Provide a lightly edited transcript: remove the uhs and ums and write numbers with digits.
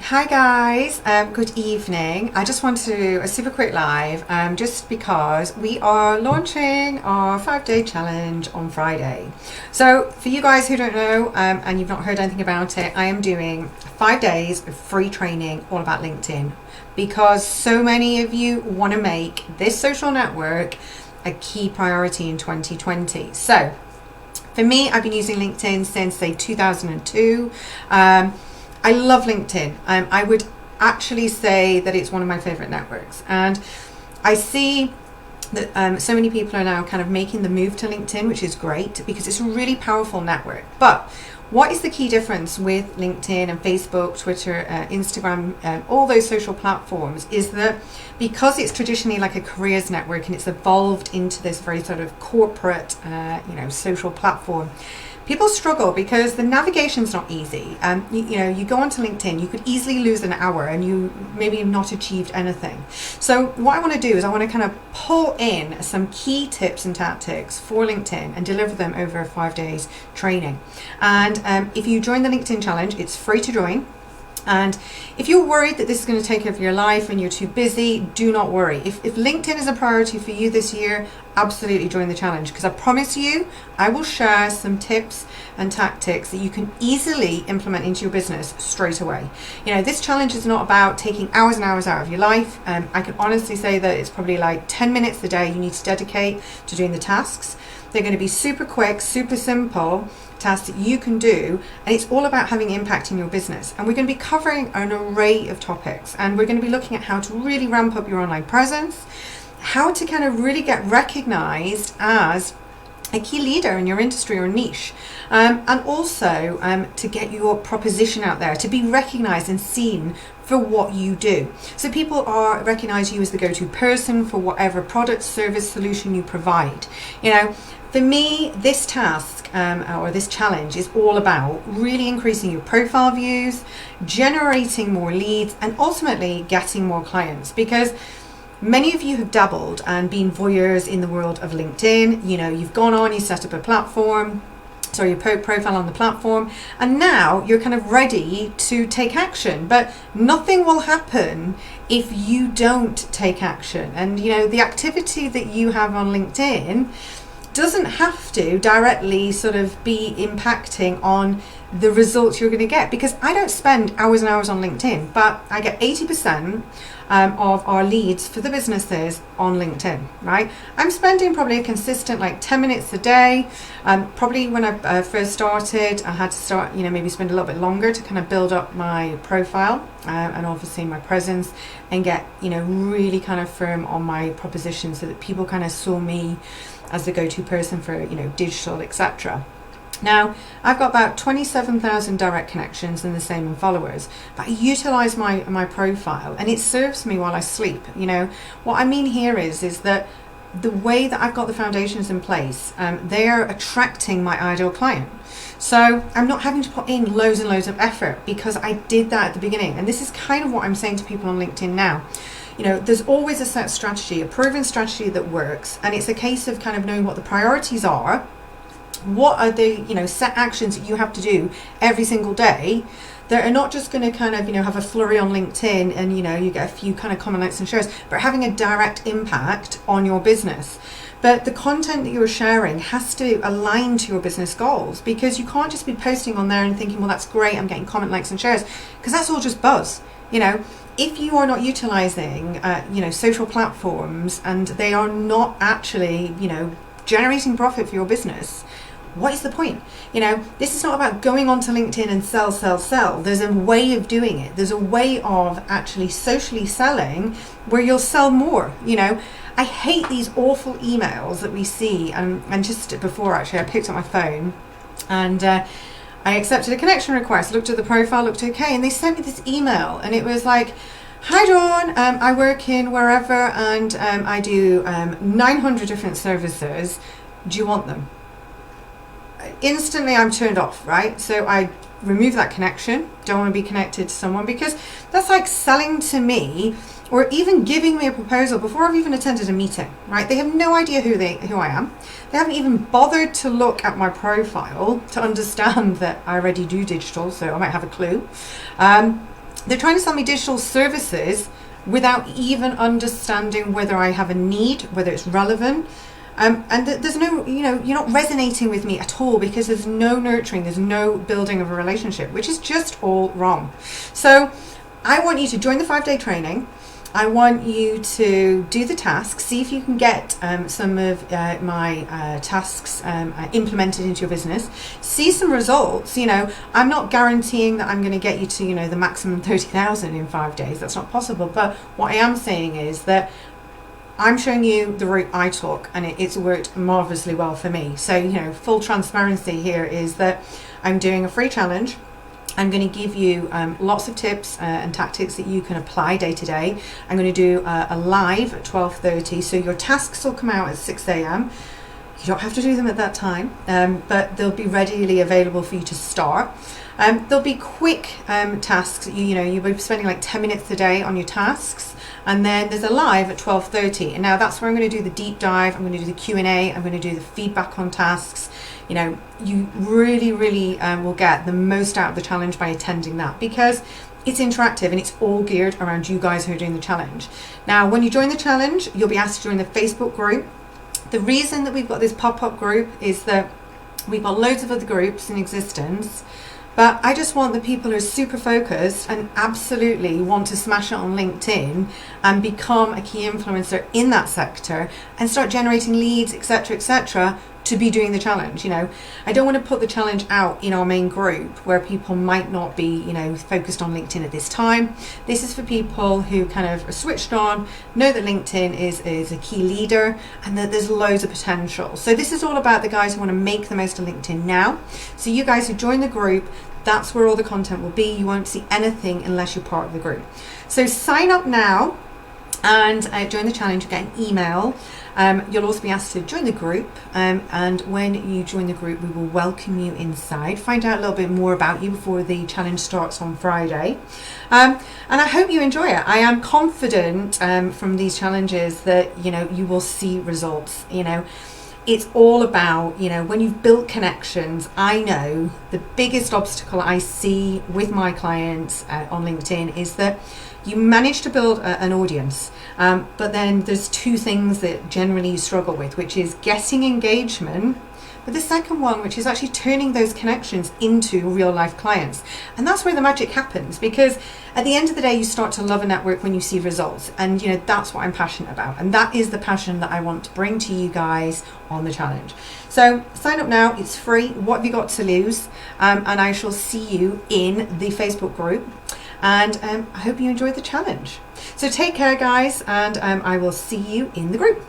Hi guys, good evening. I just want to do a super quick live just because we are launching our 5-day challenge on Friday. So for you guys who don't know and you've not heard anything about it, I am doing 5 days of free training all about LinkedIn because so many of you want to make this social network a key priority in 2020. So for me, I've been using LinkedIn since say 2002. I love LinkedIn. I would actually say that it's one of my favorite networks. And I see that so many people are now kind of making the move to LinkedIn, which is great because it's a really powerful network. But what is the key difference with LinkedIn and Facebook, Twitter, Instagram, all those social platforms is that because it's traditionally like a careers network and it's evolved into this very sort of corporate, social platform, people struggle because the navigation's not easy. You go onto LinkedIn, you could easily lose an hour and you maybe have not achieved anything. So what I want to do is I want to kind of pull in some key tips and tactics for LinkedIn and deliver them over 5 days training. And if you join the LinkedIn challenge, it's free to join. And if you're worried that this is going to take over your life and you're too busy, do not worry. If LinkedIn is a priority for you this year, absolutely join the challenge because I promise you, I will share some tips and tactics that you can easily implement into your business straight away. This challenge is not about taking hours and hours out of your life. I can honestly say that it's probably like 10 minutes a day you need to dedicate to doing the tasks. They're going to be super quick, super simple tasks that you can do, and it's all about having impact in your business. And we're going to be covering an array of topics, and we're going to be looking at how to really ramp up your online presence, how to kind of really get recognized as a key leader in your industry or niche, and also to get your proposition out there, to be recognized and seen for what you do. So people recognize you as the go-to person for whatever product, service, solution you provide. For me, this task or this challenge is all about really increasing your profile views, generating more leads, and ultimately getting more clients. Because many of you have dabbled and been voyeurs in the world of LinkedIn. You've gone on, you set up a platform, your profile on the platform, and now you're kind of ready to take action. But nothing will happen if you don't take action. And the activity that you have on LinkedIn doesn't have to directly sort of be impacting on the results you're going to get, because I don't spend hours and hours on LinkedIn, but I get 80% of our leads for the businesses on LinkedIn, right? I'm spending probably a consistent like 10 minutes a day. Probably when I first started, I had to start, maybe spend a little bit longer to kind of build up my profile and obviously my presence and get, really kind of firm on my proposition so that people kind of saw me as the go-to person for, digital, etc. Now, I've got about 27,000 direct connections and the same in followers, but I utilize my profile and it serves me while I sleep. What I mean here is that the way that I've got the foundations in place, they are attracting my ideal client. So I'm not having to put in loads and loads of effort because I did that at the beginning. And this is kind of what I'm saying to people on LinkedIn now. There's always a set strategy, a proven strategy that works. And it's a case of kind of knowing what the priorities are. What are the, set actions that you have to do every single day that are not just going to kind of, have a flurry on LinkedIn and, you get a few kind of comment likes and shares, but having a direct impact on your business. But the content that you're sharing has to align to your business goals, because you can't just be posting on there and thinking, well, that's great, I'm getting comment likes and shares, because that's all just buzz. If you are not utilizing, social platforms and they are not actually, generating profit for your business, what is the point? This is not about going onto LinkedIn and sell. There's a way of doing it. There's a way of actually socially selling where you'll sell more. I hate these awful emails that we see. And just before, actually, I picked up my phone and I accepted a connection request, looked at the profile, looked okay, and they sent me this email and it was like, hi Dawn, I work in wherever and I do 900 different services. Do you want them? Instantly I'm turned off, right? So I remove that connection. Don't want to be connected to someone, because that's like selling to me or even giving me a proposal before I've even attended a meeting, right? They have no idea who I am. They haven't even bothered to look at my profile to understand that I already do digital, so I might have a clue. They're trying to sell me digital services without even understanding whether I have a need, whether it's relevant. And there's no, you're not resonating with me at all, because there's no nurturing, there's no building of a relationship, which is just all wrong. So I want you to join the 5-day training. I want you to do the tasks, see if you can get some of my tasks implemented into your business, see some results. I'm not guaranteeing that I'm going to get you to, the maximum 30,000 in 5 days. That's not possible. But what I am saying is that I'm showing you the route I took, and it's worked marvelously well for me. So, full transparency here is that I'm doing a free challenge. I'm going to give you lots of tips and tactics that you can apply day to day. I'm going to do a live at 12:30, so your tasks will come out at 6 a.m. You don't have to do them at that time, but they'll be readily available for you to start. There'll be quick tasks. You'll be spending like 10 minutes a day on your tasks. And then there's a live at 12:30, and now that's where I'm going to do the deep dive. I'm going to do the Q&A. I'm going to do the feedback on tasks. You really will get the most out of the challenge by attending that, because it's interactive and it's all geared around you guys who are doing the challenge. Now, when you join the challenge, you'll be asked to join the Facebook group. The reason that we've got this pop-up group is that we've got loads of other groups in existence, but I just want the people who are super focused and absolutely want to smash it on LinkedIn and become a key influencer in that sector and start generating leads, etc., to be doing the challenge. I don't want to put the challenge out in our main group where people might not be, focused on LinkedIn at this time. This is for people who kind of are switched on, know that LinkedIn is a key leader and that there's loads of potential. So this is all about the guys who want to make the most of LinkedIn now. So you guys who join the group, that's where all the content will be. You won't see anything unless you're part of the group. So sign up now and join the challenge. You get an email. You'll also be asked to join the group, and when you join the group, we will welcome you inside, find out a little bit more about you before the challenge starts on Friday. And I hope you enjoy it. I am confident from these challenges that you will see results. It's all about, when you've built connections. I know the biggest obstacle I see with my clients on LinkedIn is that you manage to build an audience, but then there's two things that generally you struggle with, which is getting engagement, but the second one, which is actually turning those connections into real life clients. And that's where the magic happens, because at the end of the day, you start to love a network when you see results. And that's what I'm passionate about. And that is the passion that I want to bring to you guys on the challenge. So sign up now, it's free. What have you got to lose? And I shall see you in the Facebook group. And I hope you enjoyed the challenge. So take care, guys, and I will see you in the group.